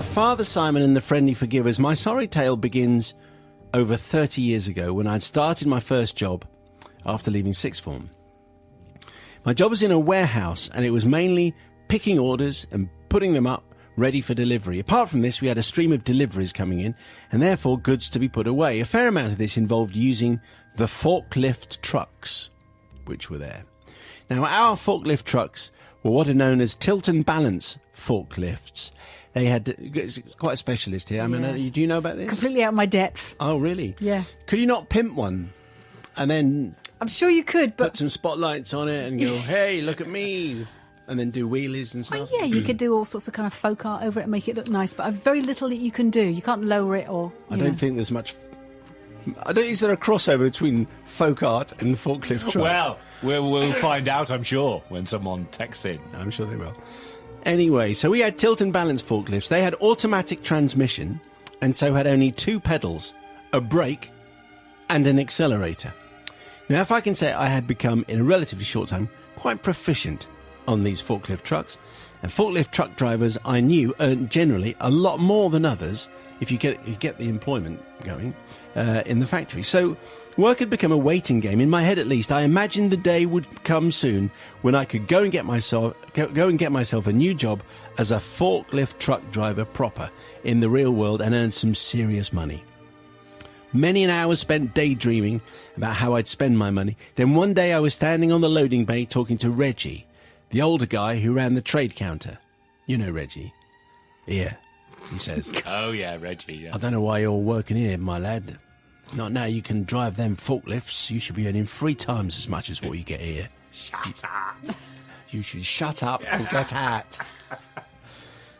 Father Simon and the Friendly Forgivers. My sorry tale begins over 30 years ago when I'd started my first job after leaving sixth form. My job was in a warehouse, and it was mainly picking orders and putting them up ready for delivery. Apart from this, we had a stream of deliveries coming in, and therefore goods to be put away. A fair amount of this involved using the forklift trucks, which were there. Now, our forklift trucks were what are known as tilt and balance forklifts. They had it's quite a specialist here. I mean, do you know about this? Completely out of my depth. Oh, really? Yeah. Could you not pimp one and then I'm sure you could, but put some spotlights on it and go, hey, look at me, and then do wheelies and stuff? yeah, you could do all sorts of kind of folk art over it and make it look nice, but I've very little that you can do. You can't lower it or... I don't think there's much... Is there a crossover between folk art and the forklift truck? Well, we'll find out, I'm sure, when someone texts in. I'm sure they will. Anyway, so we had tilt and balance forklifts. They had automatic transmission and so had only two pedals, a brake and an accelerator. Now, if I can say, I had become, in a relatively short time, quite proficient on these forklift trucks. And forklift truck drivers, I knew, earned generally a lot more than others if you get the employment going in the factory. So work had become a waiting game. In my head, at least, I imagined the day would come soon when I could go and get myself a new job as a forklift truck driver proper in the real world and earn some serious money. Many an hour spent daydreaming about how I'd spend my money. Then one day I was standing on the loading bay talking to Reggie, the older guy who ran the trade counter. You know Reggie. Here, he says. Oh, yeah, Reggie, yeah. I don't know why you're working here, my lad. Not now you can drive them forklifts. You should be earning 3 times as much as what you get here. Shut up. You should shut up and get out.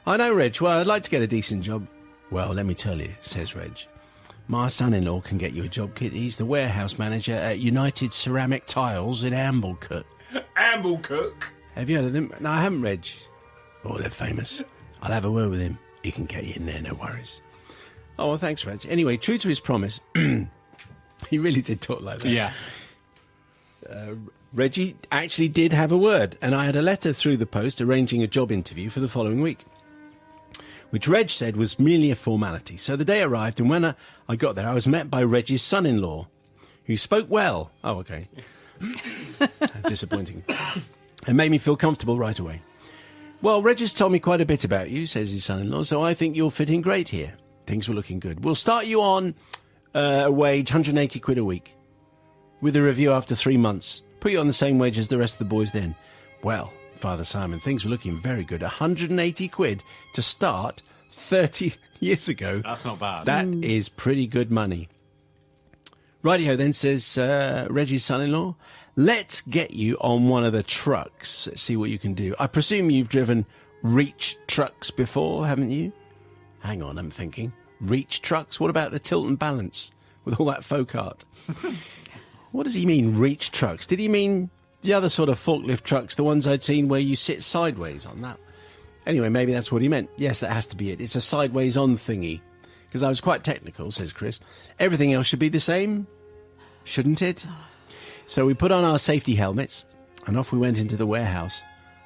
I know, Reg. Well, I'd like to get a decent job. Well, let me tell you, says Reg. My son-in-law can get you a job, kid. He's the warehouse manager at United Ceramic Tiles in Amblecook. Amblecook? Have you heard of them? No, I haven't, Reg. Oh, they're famous. I'll have a word with him. He can get you in there, no worries. Oh, well, thanks, Reg. Anyway, true to his promise, he really did talk like that. Yeah. Reggie actually did have a word, and I had a letter through the post arranging a job interview for the following week, which Reg said was merely a formality. So the day arrived, and when I got there, I was met by Reggie's son-in-law, who spoke well. Oh, okay. Disappointing. It made me feel comfortable right away. Well, Reg has told me quite a bit about you, says his son-in-law, so I think you'll fit in great here. Things were looking good. We'll start you on a wage, 180 quid a week, with a review after 3 months. Put you on the same wage as the rest of the boys then. Well, Father Simon, things were looking very good. 180 quid to start 30 years ago. That's not bad. That is pretty good money. Rightio then, says Reggie's son-in-law. Let's get you on one of the trucks. Let's see what you can do. I presume you've driven reach trucks before, haven't you? Hang on, I'm thinking. Reach trucks? What about the tilt and balance with all that folk art? What does he mean, reach trucks? Did he mean the other sort of forklift trucks, the ones I'd seen where you sit sideways on that? Anyway, maybe that's what he meant. Yes, that has to be it. It's a sideways on thingy. Because I was quite technical, says Chris. Everything else should be the same, shouldn't it? So we put on our safety helmets, and off we went into the warehouse.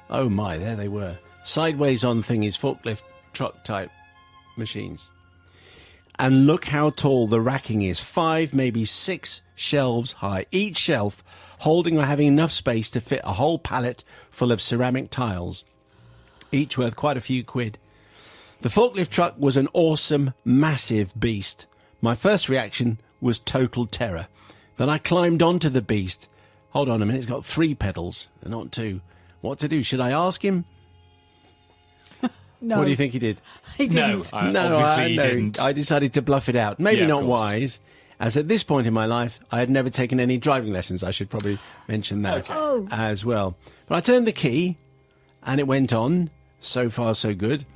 Oh my, there they were. Sideways on thingies, forklift truck type machines. And look how tall the racking is. 5, maybe 6 shelves high. Each shelf holding or having enough space to fit a whole pallet full of ceramic tiles. Each worth quite a few quid. The forklift truck was an awesome, massive beast. My first reaction was total terror. Then I climbed onto the beast. Hold on a minute, it's got 3 pedals, not 2. What to do? Should I ask him? No. What do you think he did? He didn't. Obviously he didn't. I decided to bluff it out. Maybe Yeah, not of course. wise, as at this point in my life, I had never taken any driving lessons. I should probably mention that as well. But I turned the key, and it went on. So far, so good.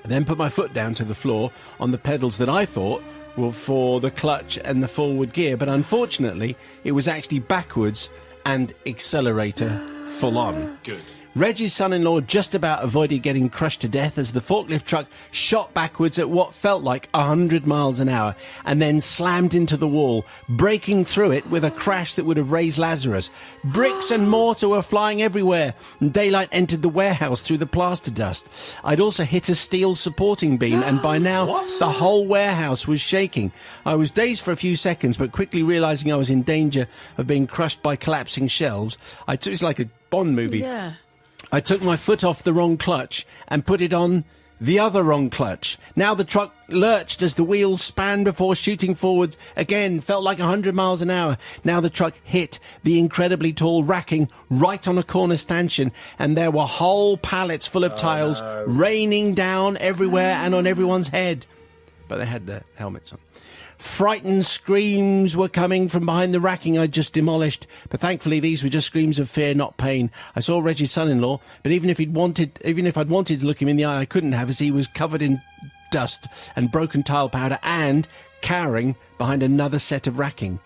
Then put my foot down to the floor on the pedals that I thought were for the clutch and the forward gear. But unfortunately, it was actually backwards and accelerator full on. Good. Reggie's son-in-law just about avoided getting crushed to death as the forklift truck shot backwards at what felt like 100 miles an hour and then slammed into the wall, breaking through it with a crash that would have raised Lazarus. Bricks and mortar were flying everywhere, and daylight entered the warehouse through the plaster dust. I'd also hit a steel supporting beam, and by now the whole warehouse was shaking. I was dazed for a few seconds, but quickly realising I was in danger of being crushed by collapsing shelves, it's like a Bond movie. Yeah. I took my foot off the wrong clutch and put it on the other wrong clutch. Now the truck lurched as the wheels span before shooting forward again, felt like 100 miles an hour. Now the truck hit the incredibly tall racking right on a corner stanchion, and there were whole pallets full of tiles raining down everywhere and on everyone's head. But they had their helmets on. Frightened screams were coming from behind the racking I'd just demolished, but thankfully these were just screams of fear, not pain. I saw Reggie's son-in-law, but even if I'd wanted to look him in the eye, I couldn't have, as he was covered in dust and broken tile powder and cowering behind another set of racking.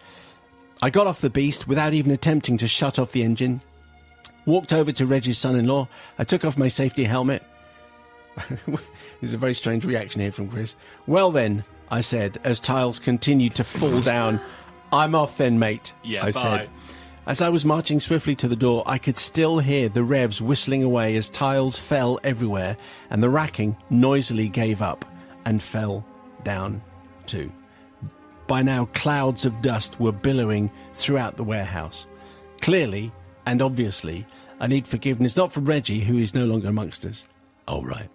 I got off the beast without even attempting to shut off the engine, walked over to Reggie's son-in-law. I took off my safety helmet. There's a very strange reaction here from Chris. Well then, I said, as tiles continued to fall down. I'm off then, mate, I said. As I was marching swiftly to the door, I could still hear the revs whistling away as tiles fell everywhere, and the racking noisily gave up and fell down too. By now, clouds of dust were billowing throughout the warehouse. Clearly, and obviously, I need forgiveness, not from Reggie, who is no longer amongst us. Oh, right.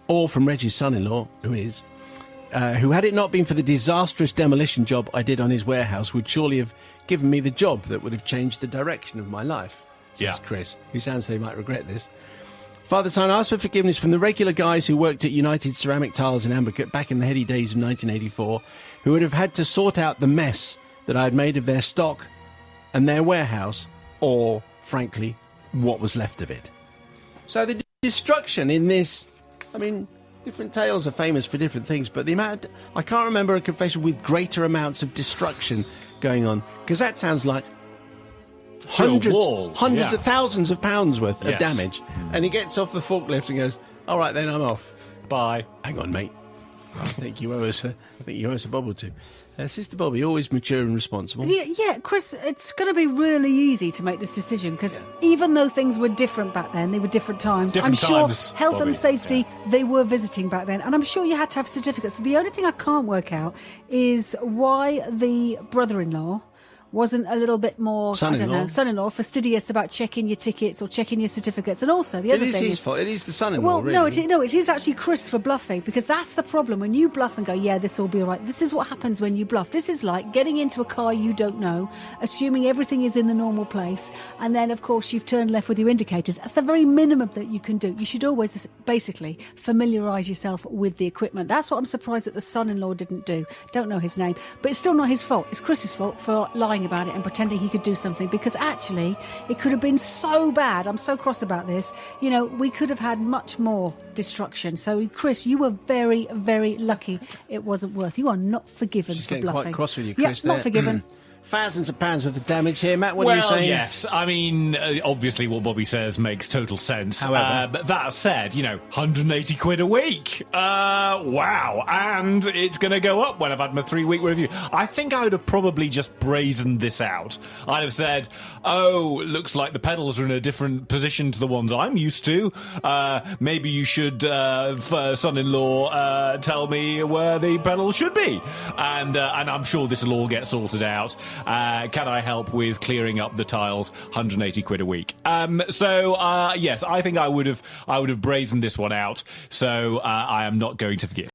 Or from Reggie's son-in-law, who is... who, had it not been for the disastrous demolition job I did on his warehouse, would surely have given me the job that would have changed the direction of my life, says Chris, who sounds they might regret this. Father Son asked for forgiveness from the regular guys who worked at United Ceramic Tiles in Ambicate back in the heady days of 1984, who would have had to sort out the mess that I had made of their stock and their warehouse, or, frankly, what was left of it. So the destruction in this, I mean... different tales are famous for different things, but the amount... I can't remember a confession with greater amounts of destruction going on, because that sounds like hundreds of thousands of pounds worth of damage. And he gets off the forklift and goes, all right, then I'm off. Bye. Hang on, mate. I think you owe us a bob or two. Sister Bobby, always mature and responsible. Yeah, Chris, it's going to be really easy to make this decision because even though things were different back then, they were different times. I'm sure health and safety, they were visiting back then. And I'm sure you had to have certificates. So the only thing I can't work out is why the brother-in-law wasn't a little bit more, son-in-law, fastidious about checking your tickets or checking your certificates. And also, the other thing is... It is his fault. It is the son-in-law, really. No, it is actually Chris for bluffing, because that's the problem. When you bluff and go, yeah, this will be all right. This is what happens when you bluff. This is like getting into a car you don't know, assuming everything is in the normal place, and then, of course, you've turned left with your indicators. That's the very minimum that you can do. You should always, basically, familiarise yourself with the equipment. That's what I'm surprised that the son-in-law didn't do. Don't know his name. But it's still not his fault. It's Chris's fault for lying about it and pretending he could do something, because actually it could have been so bad. I'm so cross about this. You know, we could have had much more destruction. So, Chris, you were very, very lucky it wasn't worth. You are not forgiven for bluffing. Quite cross with you, Chris. Yeah, not forgiven. Thousands of pounds worth of damage here. Matt, what are you saying? Yes. I mean, obviously what Bobby says makes total sense. However... but that said, 180 quid a week. Wow. And it's going to go up when I've had my 3-week review. I think I would have probably just brazened this out. I'd have said, looks like the pedals are in a different position to the ones I'm used to. Maybe you should, son-in-law, tell me where the pedals should be. And I'm sure this will all get sorted out. Can I help with clearing up the tiles? 180 quid a week. Yes, I think I would have brazened this one out. So I am not going to forgive.